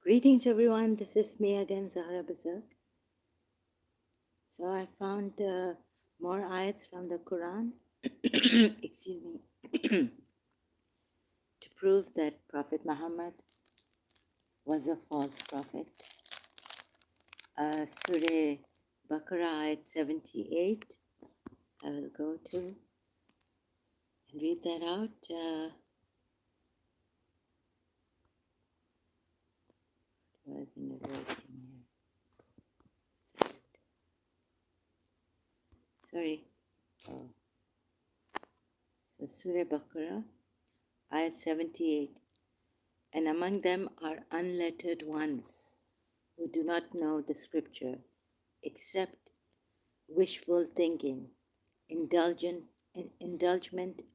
Greetings everyone, this is me again, Zahra Bazak. So I found more ayats from the Quran, excuse me, to prove that Prophet Muhammad was a false prophet. Surah Baqarah ayat 78, I will go to and read that out. I think the words in here. Sorry. Oh. So Surah Baqarah ayat 78. And among them are unlettered ones who do not know the scripture except wishful thinking, indulgement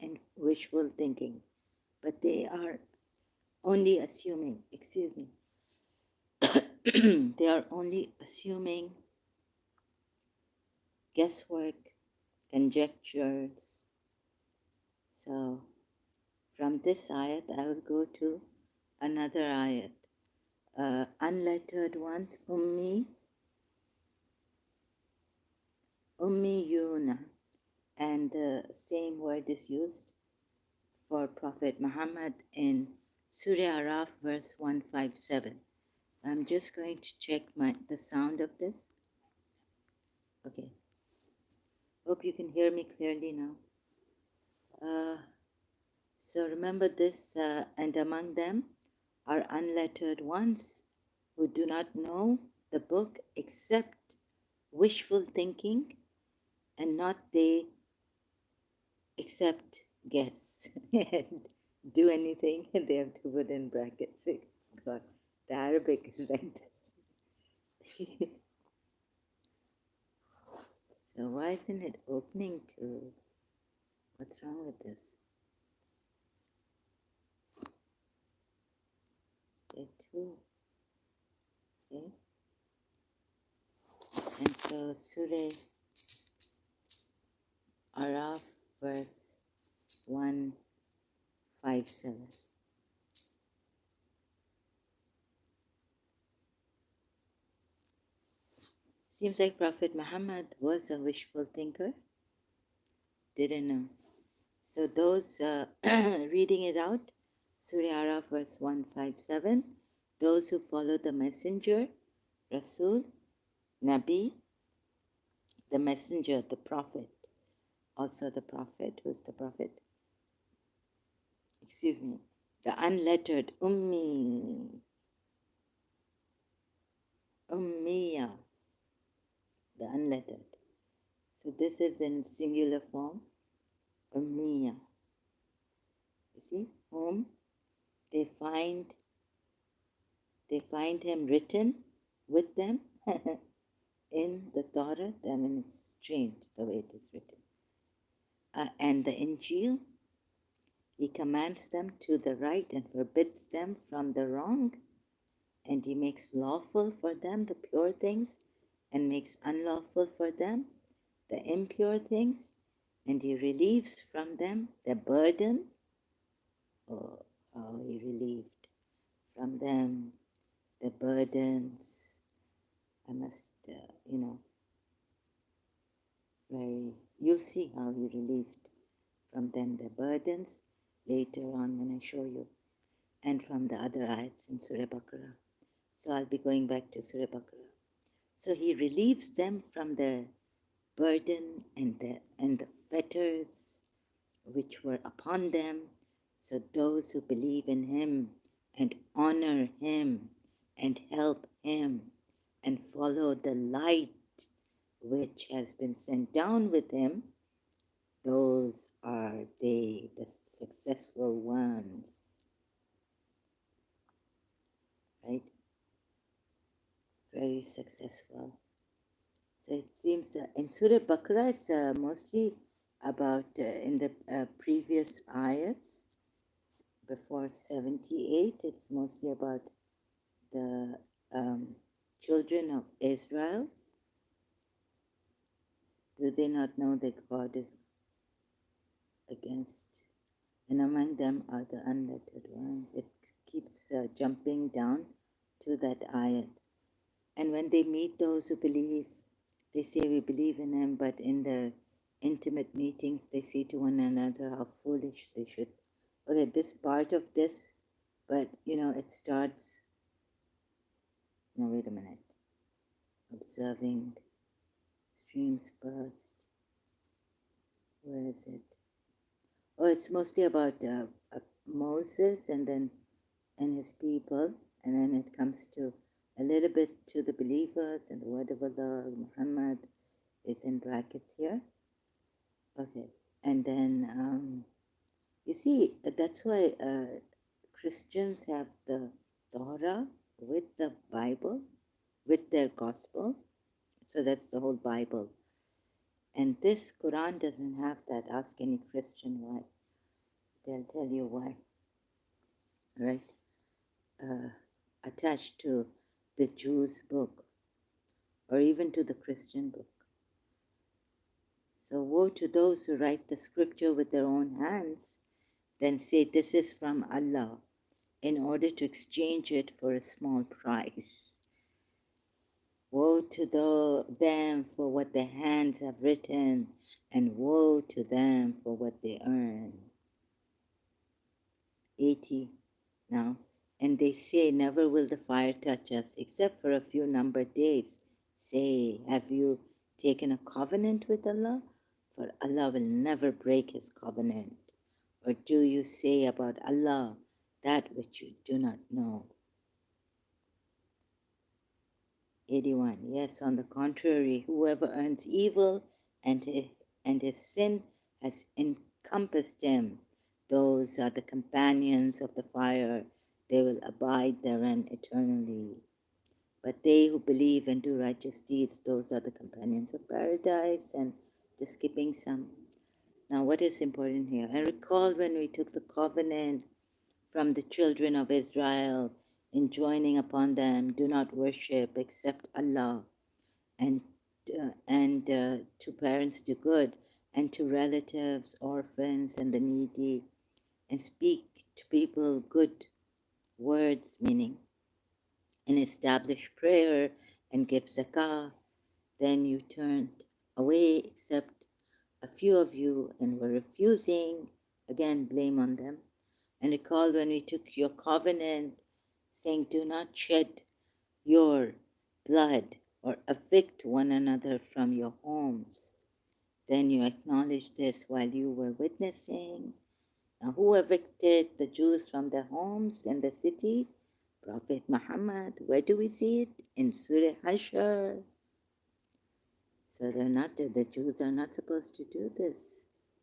and wishful thinking. But they are only assuming, they are only assuming guesswork, conjectures. So from this ayat, I will go to another ayat. Unlettered ones, ummiyuna, and the same word is used for Prophet Muhammad in Surah Araf verse 157. I'm just going to check the sound of this. Okay. Hope you can hear me clearly now. So remember this, and among them are unlettered ones who do not know the book except wishful thinking, and not they except guess and do anything. They have to put in brackets. God, the Arabic is like this. So why isn't it opening to? What's wrong with this? There too. Okay. And so Surah Araf verse 157. Seems like Prophet Muhammad was a wishful thinker. Didn't know. So those reading it out, Surah Araf verse 157, those who follow the messenger, Rasul, Nabi, the messenger, the prophet, also the prophet, who's the prophet? Excuse me, the unlettered, ummiya, the unlettered. So this is in singular form, ummiya. You see, whom they find him written with them in the Torah. I mean, it's strange the way it is written. And the Injil, he commands them to the right and forbids them from the wrong, and he makes lawful for them the pure things and makes unlawful for them the impure things, and he relieves from them the burden. Oh, how he relieved from them the burdens. I must, you'll see how he relieved from them the burdens later on when I show you, and from the other ayats in Surah Baqarah. So I'll be going back to Surah Baqarah. So he relieves them from the burden and the fetters which were upon them. So those who believe in him and honor him and help him and follow the light which has been sent down with him, those are they, the successful ones. Right? Very successful. So it seems in Surah Baqarah, it's mostly about, in the previous ayats, before 78, it's mostly about the children of Israel. Do they not know that God is against, and among them are the unlettered ones. It keeps jumping down to that ayat. And when they meet those who believe, they say we believe in him, but in their intimate meetings, they say to one another how foolish they should. Okay, this part of this, but it starts. No, wait a minute. Observing streams burst. Where is it? Oh, it's mostly about Moses and his people, and then it comes to a little bit to the believers, and the word of Allah, Muhammad, is in brackets here. Okay, and then you see that's why Christians have the Torah with the Bible, with their gospel. So that's the whole Bible. And this Quran doesn't have that. Ask any Christian why. They'll tell you why. Right? Attached to the Jews' book or even to the Christian book. So woe to those who write the scripture with their own hands, then say this is from Allah in order to exchange it for a small price. Woe to them for what their hands have written, and woe to them for what they earn. 80 now. And they say, never will the fire touch us except for a few numbered days. Say, have you taken a covenant with Allah? For Allah will never break his covenant. Or do you say about Allah that which you do not know? 81. Yes, on the contrary, whoever earns evil and his sin has encompassed him. Those are the companions of the fire. They will abide therein eternally. But they who believe and do righteous deeds, those are the companions of paradise. And just skipping some. Now, what is important here? And recall when we took the covenant from the children of Israel, enjoining upon them, do not worship except Allah, and to parents do good, and to relatives, orphans, and the needy, and speak to people good words, meaning, and establish prayer and give zakah. Then you turned away, except a few of you, and were refusing. Again, blame on them. And recall when we took your covenant, saying, do not shed your blood or evict one another from your homes. Then you acknowledged this while you were witnessing. Now, who evicted the Jews from their homes in the city? Prophet Muhammad. Where do we see it? In Surah Hashr. So the Jews are not supposed to do this,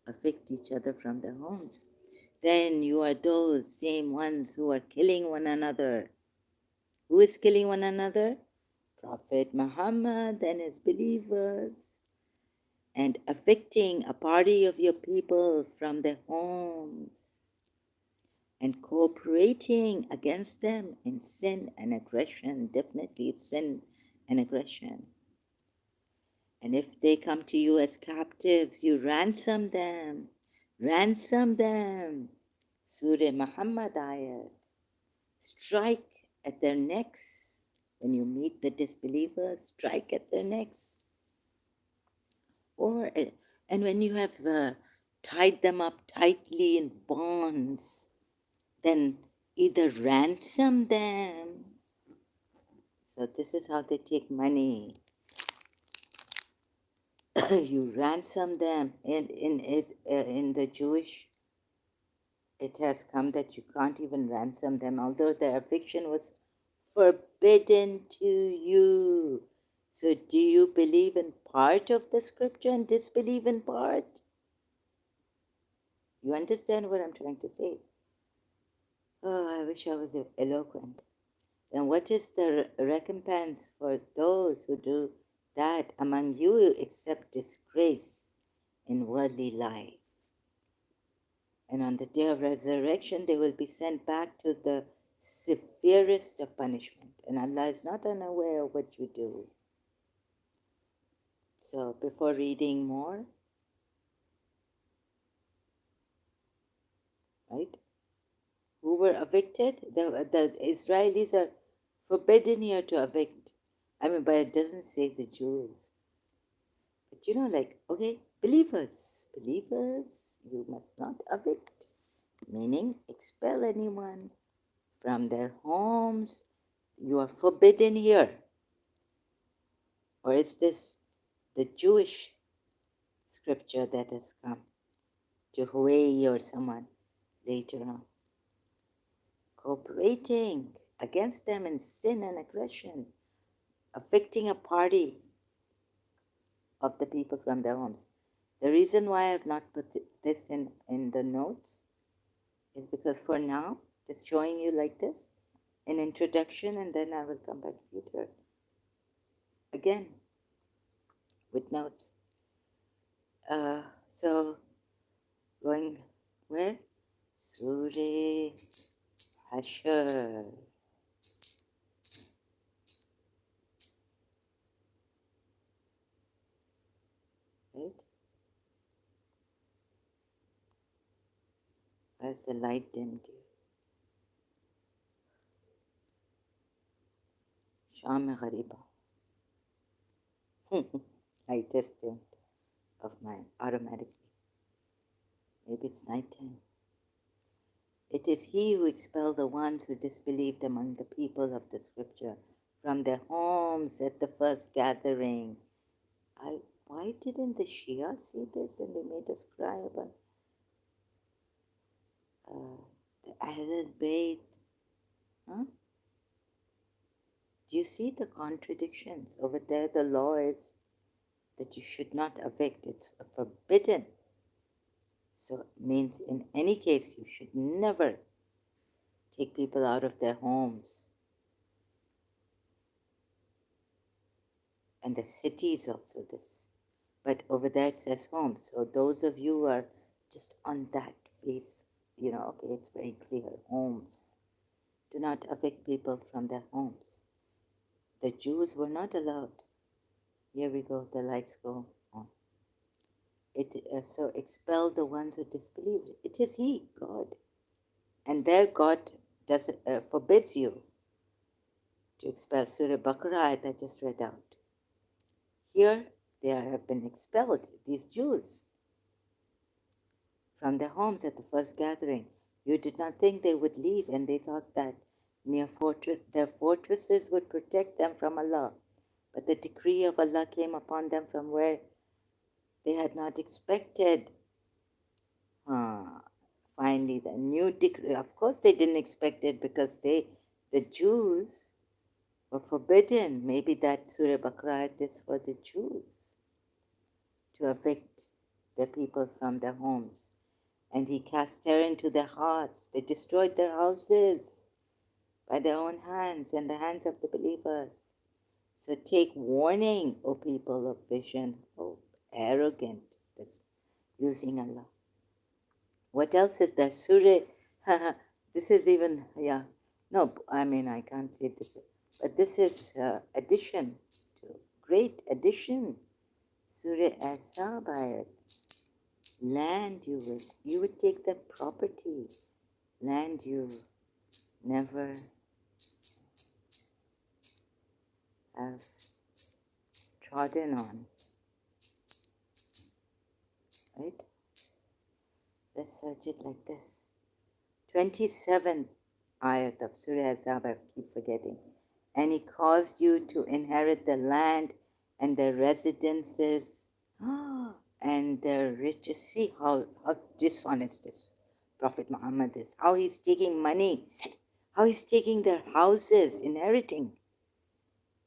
evict each other from their homes. Then you are those same ones who are killing one another. Who is killing one another? Prophet Muhammad and his believers. And evicting a party of your people from their homes. And cooperating against them in sin and aggression. Definitely it's sin and aggression. And if they come to you as captives, you ransom them. Ransom them. Surah Muhammad ayat. Strike at their necks. When you meet the disbelievers, strike at their necks. And when you have tied them up tightly in bonds, then either ransom them. So this is how they take money. You ransom them. In the Jewish, it has come that you can't even ransom them, although their eviction was forbidden to you. So do you believe in part of the scripture and disbelieve in part? You understand what I'm trying to say? Oh, I wish I was eloquent. Then what is the recompense for those who do that among you except disgrace in worldly life? And on the day of resurrection, they will be sent back to the severest of punishment. And Allah is not unaware of what you do. So before reading more, right? Who were evicted? The Israelis are Forbidden here to evict. I mean, but it doesn't say the Jews. But like, okay, believers, you must not evict, meaning expel anyone from their homes. You are forbidden here. Or is this the Jewish scripture that has come to Huawei or someone later on? Cooperating against them in sin and aggression, evicting a party of the people from their homes. The reason why I have not put this in the notes is because for now, just showing you like this, an introduction, and then I will come back later again with notes. So going where? Surah Hashr. Right? Where's the light dimmed? Sham Ghariba. Light is dimmed of mine automatically. Maybe it's nighttime. It is he who expelled the ones who disbelieved among the people of the scripture from their homes at the first gathering. Why didn't the Shia see this and they made us cry about the Ahlul Bayt? Huh? Do you see the contradictions? Over there, the law is that you should not evict, it's forbidden. So it means in any case, you should never take people out of their homes. And the city is also this. But over there it says home. So those of you who are just on that face, okay, it's very clear. Homes. Do not evict people from their homes. The Jews were not allowed. Here we go, the lights go on. So expel the ones who disbelieved. It is He, God. And their God forbids you to expel. Surah Baqarah that I just read out. Here they have been expelled, these Jews, from their homes at the first gathering. You did not think they would leave, and they thought that their fortresses would protect them from Allah. But the decree of Allah came upon them from where they had not expected. Finally, the new decree. Of course, they didn't expect it because the Jews were forbidden. Maybe that Surah Baqarah is for the Jews to evict the people from their homes. And He cast terror into their hearts. They destroyed their houses by their own hands and the hands of the believers. So take warning, O people of vision. Oh, arrogant, this using Allah. What else is there? Surah, this is even, no, I mean, I can't say this, but this is addition, great addition. Surah As-Sabayat. Land you would take the property. Land you never have trodden on. Right? Let's search it like this. 27th ayat of Surah Azab, I keep forgetting. And He caused you to inherit the land and the residences and the riches. See how dishonest this Prophet Muhammad is. How he's taking money. How he's taking their houses, inheriting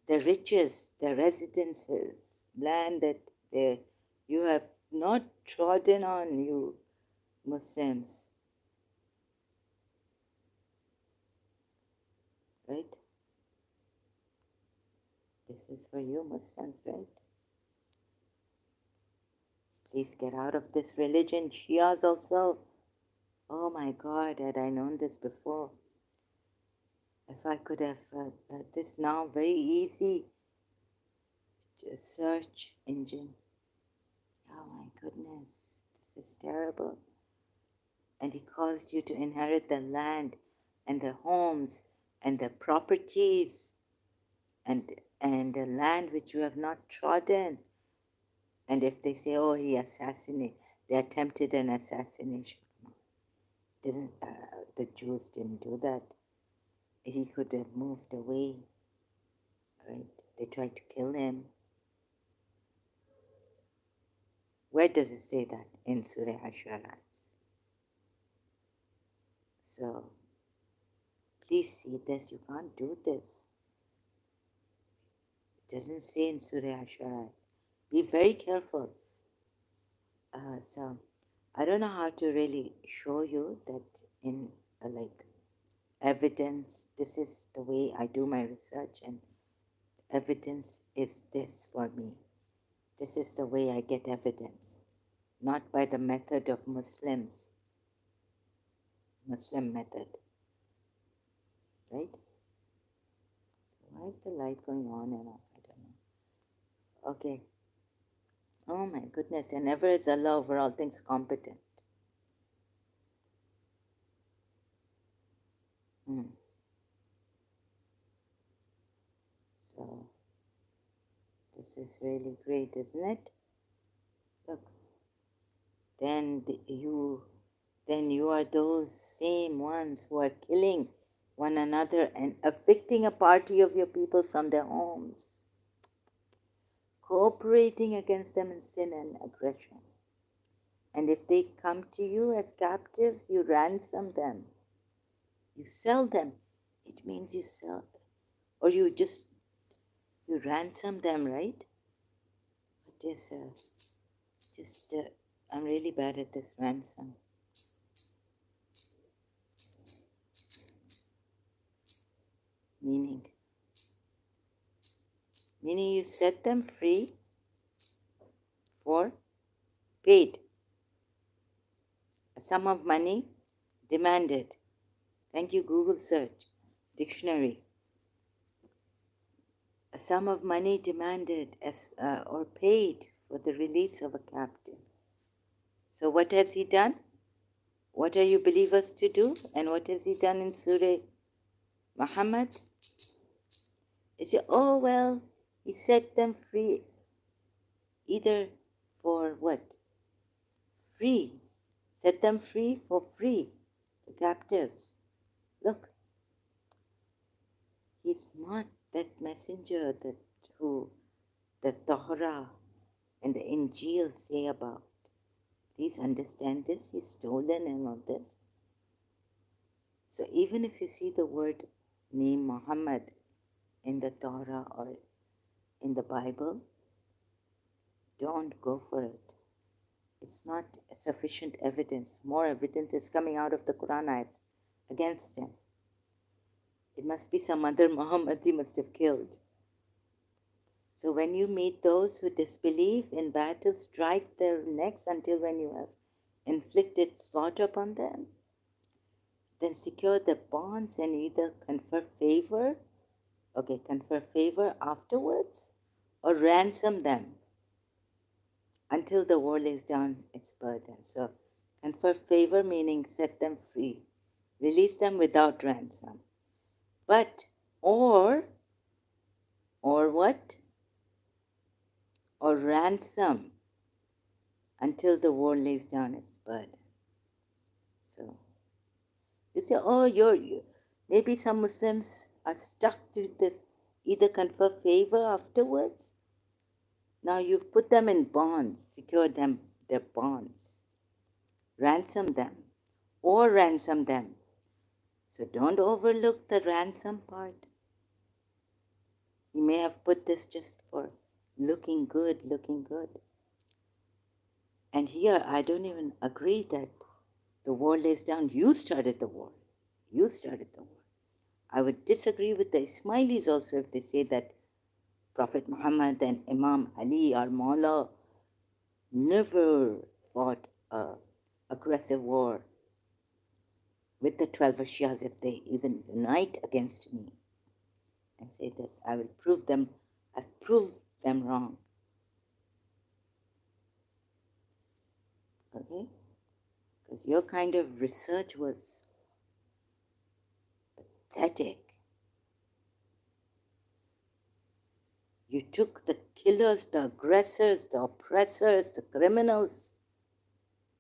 the riches, the residences, land that you have not trodden on, you Muslims. Right? This is for you Muslims, right? Please get out of this religion. Shias also. Oh my God, had I known this before. If I could have this now, very easy search engine. Oh my goodness, this is terrible. And He caused you to inherit the land and the homes and the properties and the land which you have not trodden. And if they say, oh, they attempted an assassination. Doesn't the Jews didn't do that? He could have moved away, right? They tried to kill him. Where does it say that? In Surah Ayats. So please see this. You can't do this. It doesn't say in Surah Ayats. Be very careful. So I don't know how to really show you that in like evidence. This is the way I do my research, and evidence is this for me. This is the way I get evidence, not by the method of Muslim method, right? Why is the light going on and off? I don't know. Okay. Oh my goodness, and ever is Allah over all things competent. So this is really great, isn't it? Look. Then you are those same ones who are killing one another and evicting a party of your people from their homes, cooperating against them in sin and aggression. And if they come to you as captives, you ransom them. You sell them. It means you sell, or you ransom them, right? I'm really bad at this ransom. Meaning you set them free for paid. A sum of money demanded. Thank you, Google search, dictionary. A sum of money demanded or paid for the release of a captive. So what has he done? What are you believers to do? And what has he done in Surah Muhammad? He said, oh, well, he set them free either for what? Free. Set them free for free, the captives. Look, he's not that messenger who the Torah and the Injil say about. Please understand this. He's stolen and all this. So even if you see the word name Muhammad in the Torah or in the Bible, don't go for it. It's not sufficient evidence. More evidence is coming out of the Quran ayats against him. It must be some other Muhammad he must have killed. So when you meet those who disbelieve in battle, strike their necks until when you have inflicted slaughter upon them. Then secure the bonds and either confer favor afterwards, or ransom them until the war lays down its burden. So confer favor meaning set them free, release them without ransom. But, or what? Or ransom until the war lays down its burden. So you say, oh, maybe some Muslims are stuck to this, either confer favor afterwards. Now you've put them in bonds, secured them their bonds, ransom them, or ransom them. So don't overlook the ransom part. You may have put this just for looking good. And here I don't even agree that the war lays down. You started the war. I would disagree with the Ismailis also if they say that Prophet Muhammad and Imam Ali or Mawla never fought an aggressive war with the 12 Shias if they even unite against me. And say this, I've proved them wrong. Okay? Because your kind of research was pathetic. You took the killers, the aggressors, the oppressors, the criminals,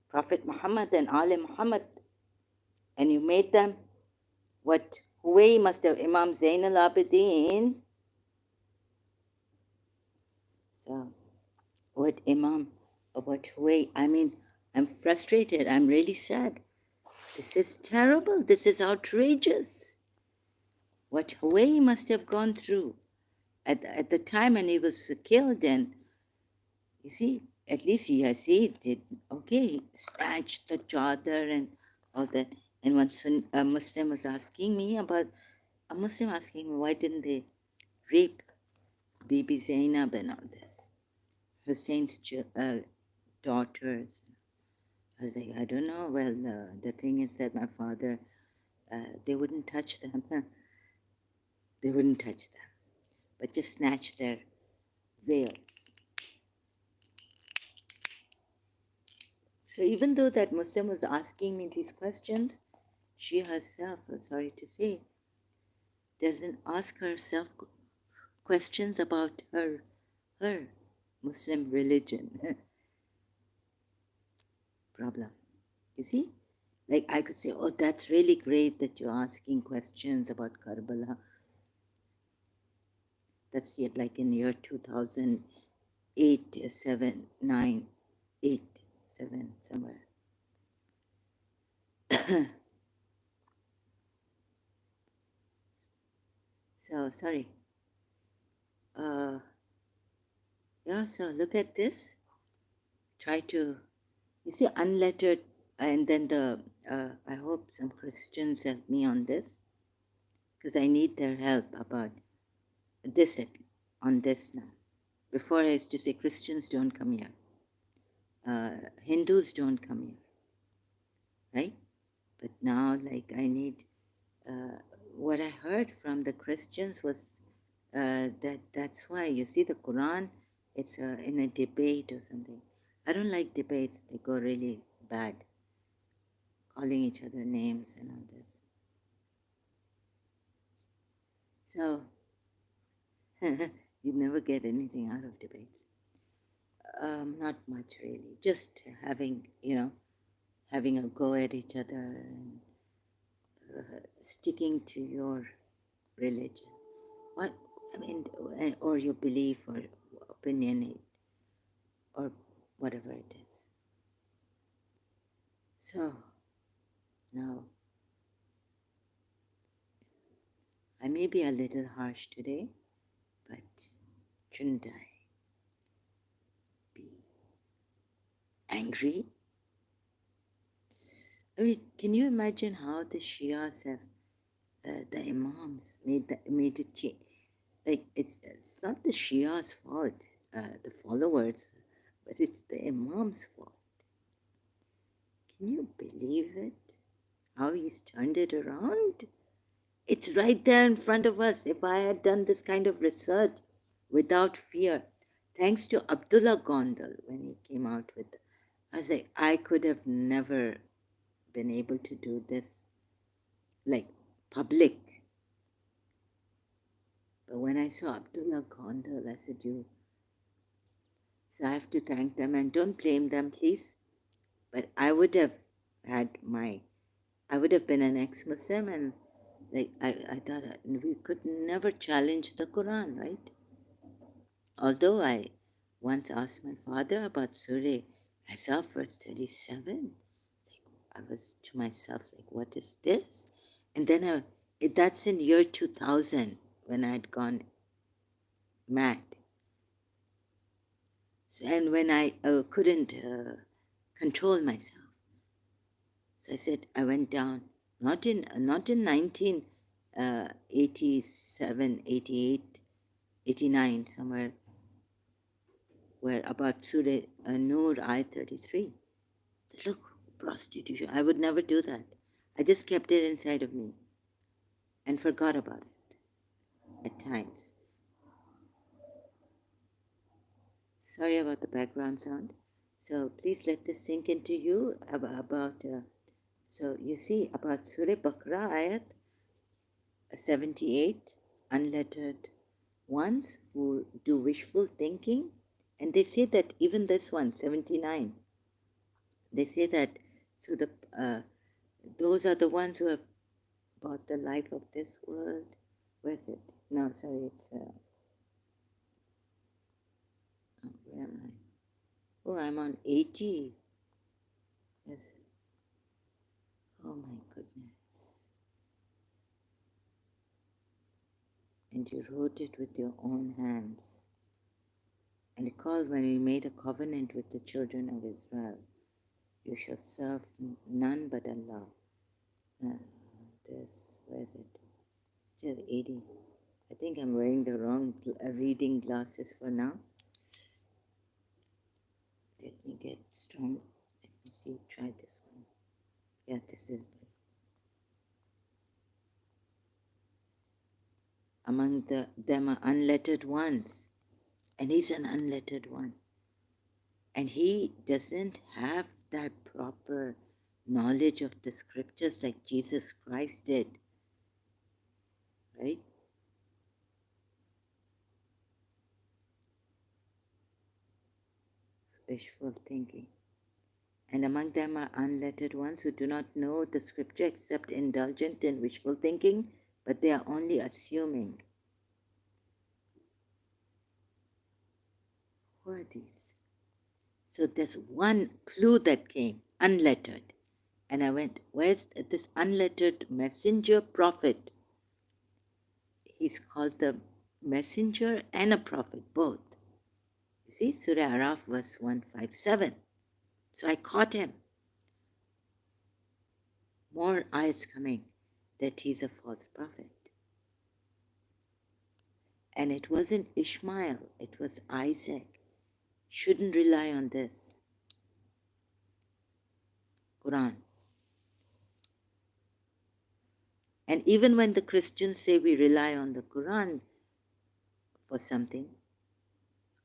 Prophet Muhammad and Ali Muhammad, and you made them what Huwai must have, Imam Zain al-Abidin. So, what Huwai, I mean, I'm frustrated. I'm really sad. This is terrible. This is outrageous. What Huwai must have gone through at the time when he was killed, and you see, at least he did, okay, he snatched the chadar and all that. And once a Muslim was asking me why didn't they rape Bibi Zainab and all this, Hussein's daughters. I was like, I don't know. Well, the thing is that my father, they wouldn't touch them. They wouldn't touch them, but just snatch their veils. So even though that Muslim was asking me these questions, she herself, I'm sorry to say, doesn't ask herself questions about her Muslim religion. Problem. You see? Like I could say, oh, that's really great that you're asking questions about Karbala. That's it, like in year 2008, 7, 9, 8, 7, somewhere. So, sorry. Yeah, so look at this. Try to, you see, unlettered, and then I hope some Christians help me on this, because I need their help about this, on this now. Before I used to say Christians don't come here. Hindus don't come here, right? But now, like, I need, what I heard from the Christians was that's why, you see, the Quran, it's in a debate or something. I don't like debates, they go really bad, calling each other names and all this. So, you never get anything out of debates. Not much really, just having, having a go at each other and sticking to your religion. What, I mean, or your belief or opinion or whatever it is. So, now, I may be a little harsh today, but shouldn't I be angry? I mean, can you imagine how the Shias have, the Imams made it change? Like, it's not the Shia's fault, the followers, but it's the Imam's fault. Can you believe it? How he's turned it around? It's right there in front of us. If I had done this kind of research without fear, thanks to Abdullah Gondal, when he came out with, I was like, I could have never been able to do this, like, public. But when I saw Abdullah Gondal, I said, so I have to thank them, and don't blame them, please. But I would have been an ex-Muslim, and like I thought we could never challenge the Quran, right? Although I once asked my father about Surah, I saw verse 37. Like, I was to myself like, what is this? And then that's in year 2000 when I had gone mad. So, and when I couldn't control myself. So I said, I went down, not in 1987, 88, 89, somewhere, where about Surah Nur, Ayat 33. Look, prostitution. I would never do that. I just kept it inside of me and forgot about it at times. Sorry about the background sound. So please let this sink into you about so you see, about Surah Baqarah, Ayat 78, unlettered ones who do wishful thinking. And they say that even this one, 79, they say that so those are the ones who have bought the life of this world. Where's it? No, sorry, it's where am I? Oh, I'm on 80. Yes. Oh my goodness. And you wrote it with your own hands. And recall when we made a covenant with the children of Israel, you shall serve none but Allah. Where is it? Still 80. I think I'm wearing the wrong reading glasses for now. Let me get strong. Let me see, try this one. Yeah, this is better. Among them are unlettered ones. And he's an unlettered one. And he doesn't have that proper knowledge of the scriptures like Jesus Christ did. Right? Wishful thinking. And among them are unlettered ones who do not know the scripture except indulgent in wishful thinking, but they are only assuming. Who are these? So there's one clue that came, unlettered. And I went, where's this unlettered messenger prophet? He's called the messenger and a prophet, both. You see, Surah Araf, verse 157. So I caught him. More eyes coming that he's a false prophet. And it wasn't Ishmael, it was Isaac. Shouldn't rely on this. Quran. And even when the Christians say we rely on the Quran for something,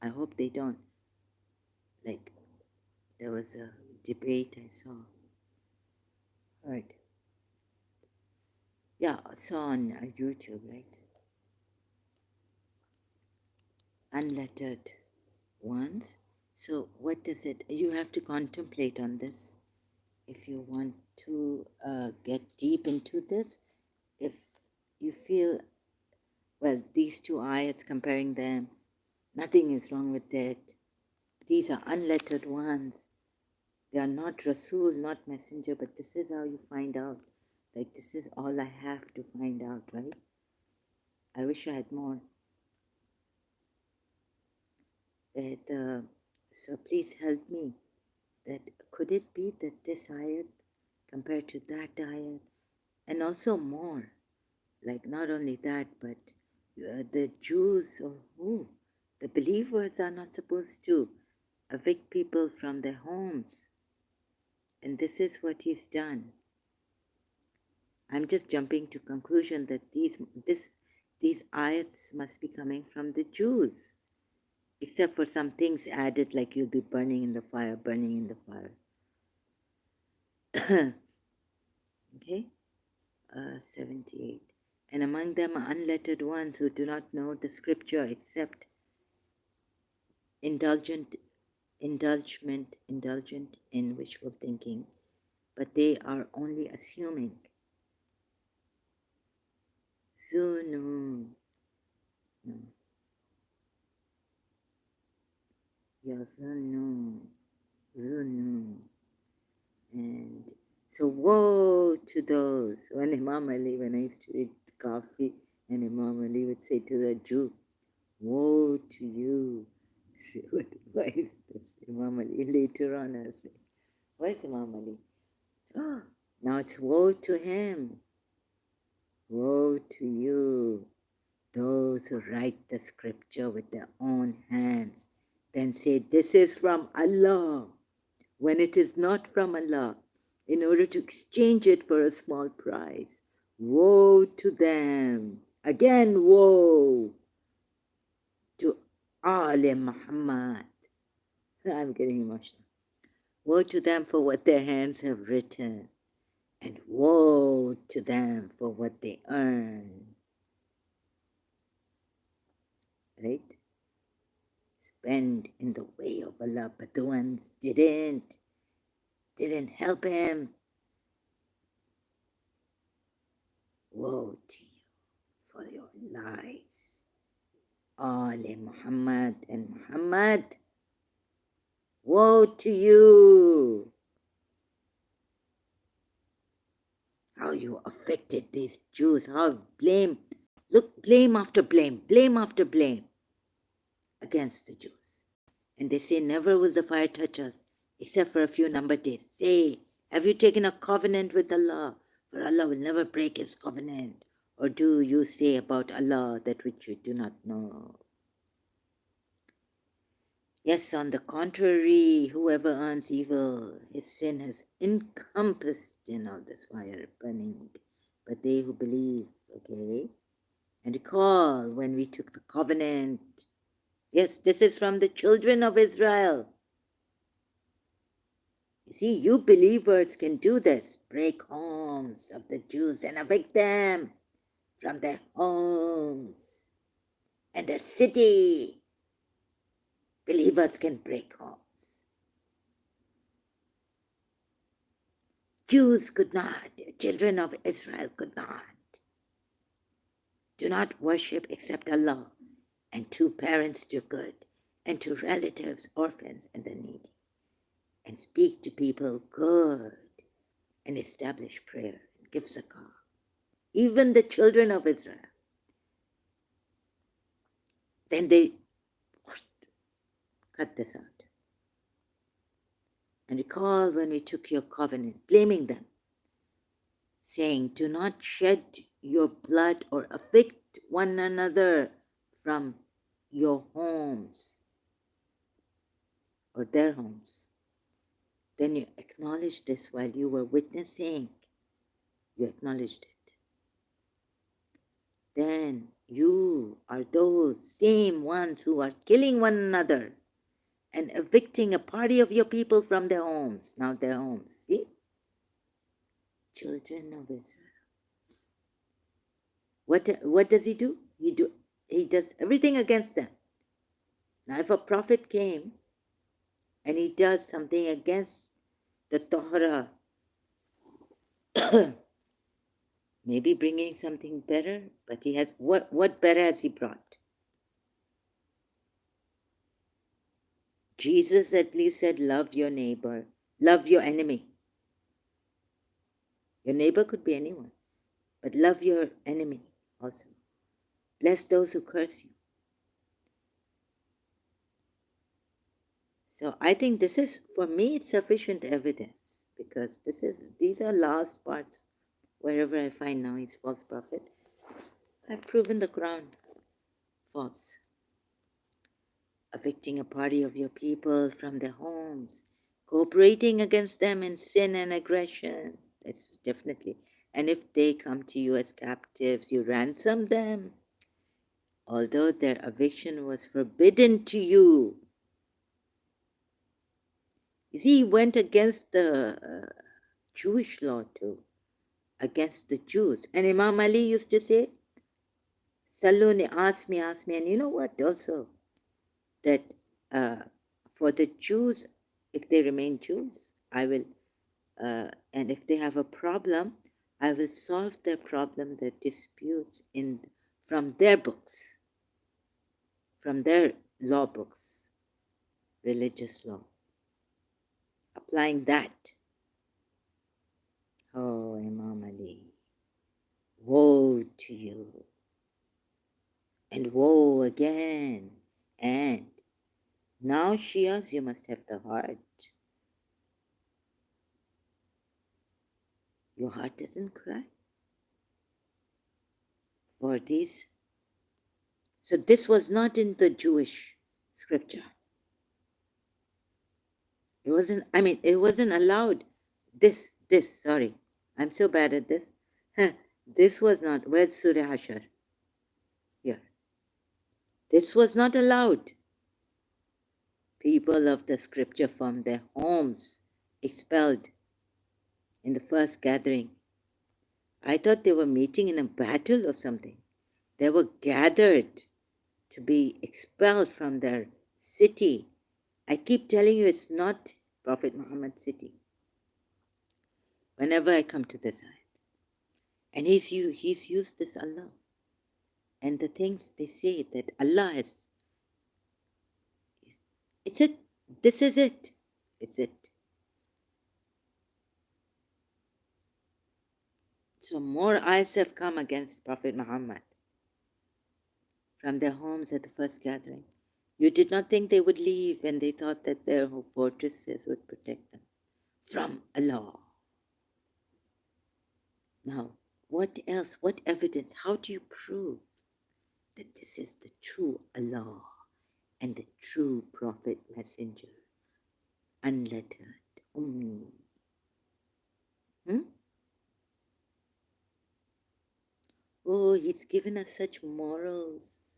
I hope they don't. Like, there was a debate I saw. Heard. Yeah, I saw on YouTube, right? Unlettered ones. So what does it, you have to contemplate on this if you want to get deep into this. If you feel, well, these two ayats, comparing them, nothing is wrong with that. These are unlettered ones. They are not Rasul, not messenger, but this is how you find out. Like, this is all I have to find out, right? I wish I had more. So please help me. That could it be that this ayat compared to that ayat, and also more, like not only that, but the Jews or who, the believers are not supposed to evict people from their homes, and this is what he's done. I'm just jumping to conclusion that these ayats must be coming from the Jews, except for some things added, like you'll be burning in the fire, burning in the fire. Okay, 78. And among them are unlettered ones who do not know the scripture except indulgent in wishful thinking, but they are only assuming. Zunu. No. Yazunu. Zunu. And so woe to those. When Imam Ali, when I used to read Kafi, and Imam Ali would say to the Jew, woe to you. I say, why is this Imam Ali? Later on I'll say, why is Imam Ali? Oh, now it's woe to him. Woe to you, those who write the scripture with their own hands, then say, this is from Allah, when it is not from Allah, in order to exchange it for a small price. Woe to them. Again, woe to Ali Muhammad. I'm getting emotional. Woe to them for what their hands have written, and woe to them for what they earn. right? Spend in the way of Allah, but the ones didn't help him. Woe to you for your lies. Ali Muhammad and Muhammad, woe to you. How you affected these Jews, how blame, look, blame after blame against the Jews. And they say, never will the fire touch us, except for a few numbered days. Say, have you taken a covenant with Allah? For Allah will never break his covenant. Or do you say about Allah that which you do not know? Yes, on the contrary, whoever earns evil, his sin has encompassed in all this fire burning. But they who believe, okay, and recall when we took the covenant. Yes, this is from the children of Israel. You see, you believers can do this. Break homes of the Jews and evict them from their homes and their city. Believers can break homes. Jews could not. Children of Israel could not. Do not worship except Allah, and to parents do good, and to relatives, orphans, and the needy. And speak to people good, and establish prayer, and give zakah. Even the children of Israel. Then they cut this out. And recall when we took your covenant, blaming them, saying, do not shed your blood or evict one another from your homes or their homes. Then you acknowledged this while you were witnessing. You acknowledged it. Then you are those same ones who are killing one another and evicting a party of your people from their homes. Now their homes. See? Children of Israel. What does he do? He does everything against them. Now if a prophet came and he does something against the Torah, maybe bringing something better, but he has, what better has he brought? Jesus at least said, love your neighbor, love your enemy. Your neighbor could be anyone, but love your enemy also. Bless those who curse you. So I think this is, for me, it's sufficient evidence, because these are last parts. Wherever I find now he's false prophet, I've proven the Quran false. Evicting a party of your people from their homes, cooperating against them in sin and aggression. That's definitely. And if they come to you as captives, you ransom them, although their eviction was forbidden to you. You see, he went against the Jewish law too, against the Jews. And Imam Ali used to say, Saluni, ask me. And you know what also? That for the Jews, if they remain Jews, I will, and if they have a problem, I will solve their problem, their disputes from their books, from their law books, religious law. Applying that. Oh, Imam Ali, woe to you, and woe again, and now Shias, you must have the heart. Your heart doesn't cry for these. So this was not in the Jewish scripture. It wasn't allowed. Sorry. I'm so bad at this. This was not, where's Surah Hashar? Here. This was not allowed. People of the scripture from their homes expelled in the first gathering. I thought they were meeting in a battle or something. They were gathered to be expelled from their city. I keep telling you it's not Prophet Muhammad's city. Whenever I come to this ayat. And he's used this Allah. And the things they say that Allah has, it's it. This is it. It's it. So more ayats have come against Prophet Muhammad from their homes at the first gathering. You did not think they would leave, and they thought that their fortresses would protect them from Allah. Now, what else? What evidence? How do you prove that this is the true Allah and the true Prophet Messenger, unlettered, Ummi? Oh, he's given us such morals.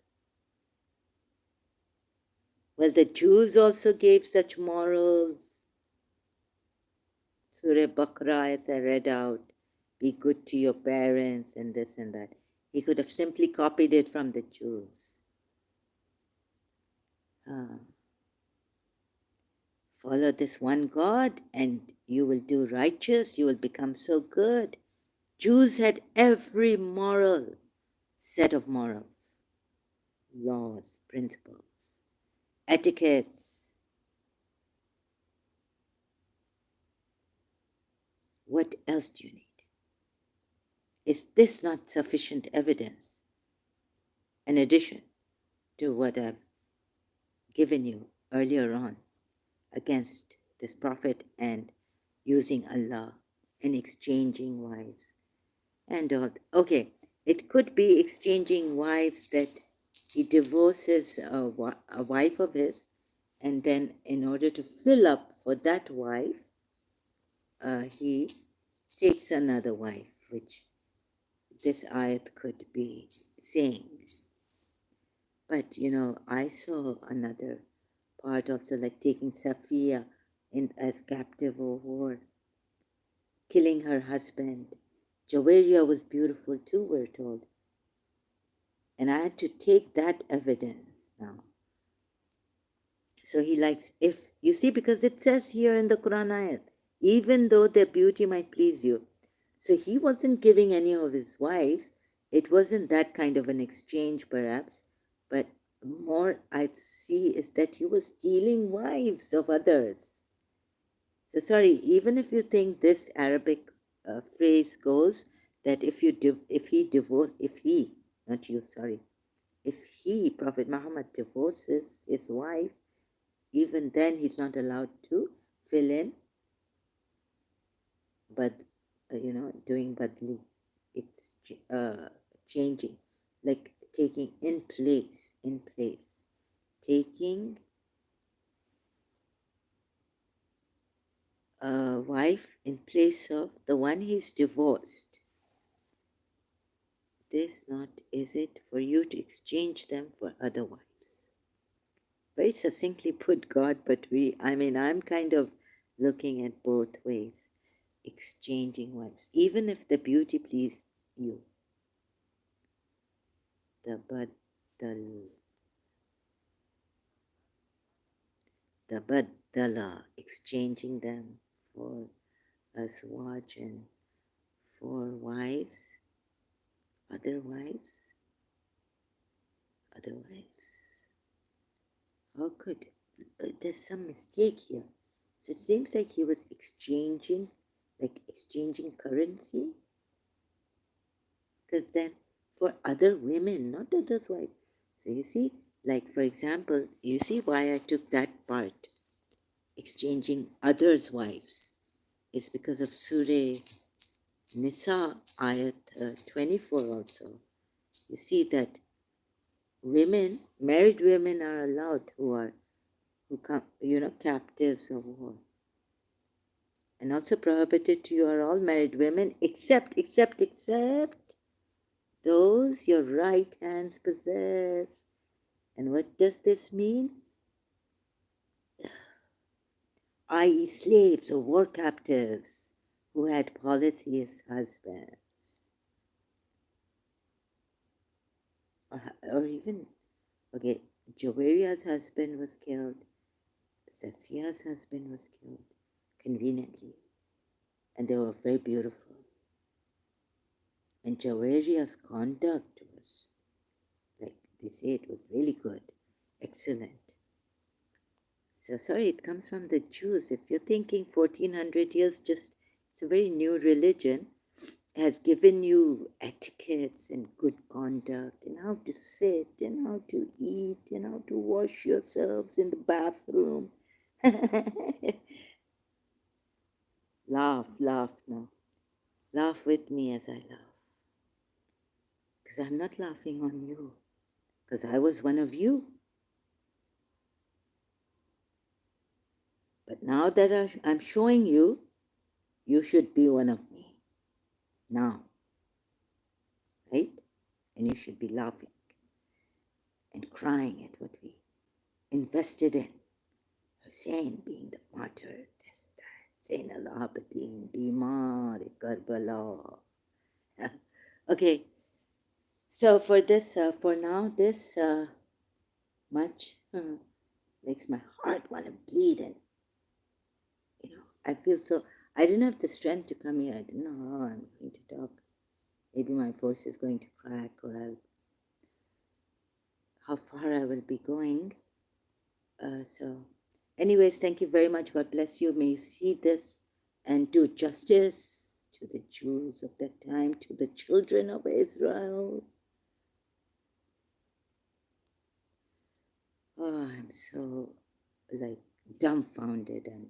Well, the Jews also gave such morals. Surah Baqarah, as I read out, be good to your parents and this and that. He could have simply copied it from the Jews. Follow this one God and you will do righteous, you will become so good. Jews had every moral set of morals, laws, principles, etiquettes. What else do you need? Is this not sufficient evidence in addition to what I've given you earlier on against this prophet and using Allah and exchanging wives and all? Okay, it could be exchanging wives, that he divorces a wife of his, and then in order to fill up for that wife, he takes another wife, which this ayat could be saying. But I saw another part also, like taking Safiya as captive or whore, killing her husband. Jawaria was beautiful too, we're told. And I had to take that evidence now. So he likes, if you see, because it says here in the Quran ayat, even though their beauty might please you. So he wasn't giving any of his wives. It wasn't that kind of an exchange, perhaps. But more I see is that he was stealing wives of others. So sorry, even if you think this Arabic phrase goes that if Prophet Muhammad divorces his wife, even then he's not allowed to fill in, but doing badli, it's changing, like taking in place, taking a wife in place of the one he's divorced. This not is it for you to exchange them for other wives. Very succinctly put, God, but I'm kind of looking at both ways. Exchanging wives, even if the beauty pleased you. The baddala, exchanging them for azwaj and for wives, other wives. How could, there's some mistake here. So it seems like he was exchanging currency. Because then for other women, not others' wives. So you see, like for example, you see why I took that part, exchanging others' wives, is because of Surah Nisa, ayat 24 also. You see that married women are allowed who come, captives of war. And also prohibited to you are all married women, except those your right hands possess. And what does this mean? I.e. slaves or war captives who had polytheist husbands. Or even Okay, Joveria's husband was killed. Safia's husband was killed, conveniently. And they were very beautiful. And Joveria's conduct was, like they say, it was really good, excellent. So sorry, it comes from the Jews. If you're thinking 1400 years, just it's a very new religion, has given you etiquettes and good conduct and how to sit and how to eat and how to wash yourselves in the bathroom. Laugh, laugh now. Laugh with me as I laugh. Because I'm not laughing on you. Because I was one of you. But now that I'm showing you, you should be one of me. Now. Right? And you should be laughing and crying at what we invested in. Hussein being the martyr, this, that, Zain al-Abidin, Bimar, Karbala. Okay, so for this, for now, this much makes my heart want to bleed, and I feel so. I didn't have the strength to come here. I didn't know how I'm going to talk. Maybe my voice is going to crack, or how far I will be going. So, anyways, thank you very much. God bless you. May you see this and do justice to the Jews of that time, to the children of Israel. Oh, I'm so like dumbfounded, and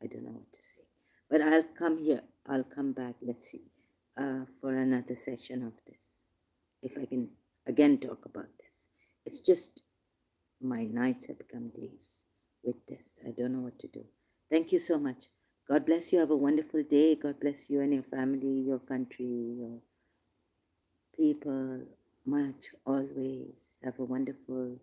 I don't know what to say. But I'll come here. I'll come back. Let's see, for another session of this, if I can again talk about this. It's just my nights have become days with this. I don't know what to do. Thank you so much. God bless you. Have a wonderful day. God bless you and your family, your country, your people. Much always. Have a wonderful,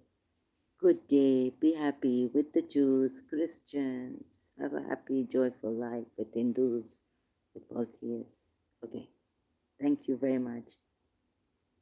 good day. Be happy with the Jews, Christians. Have a happy, joyful life with Hindus, with polytheists. Okay. Thank you very much.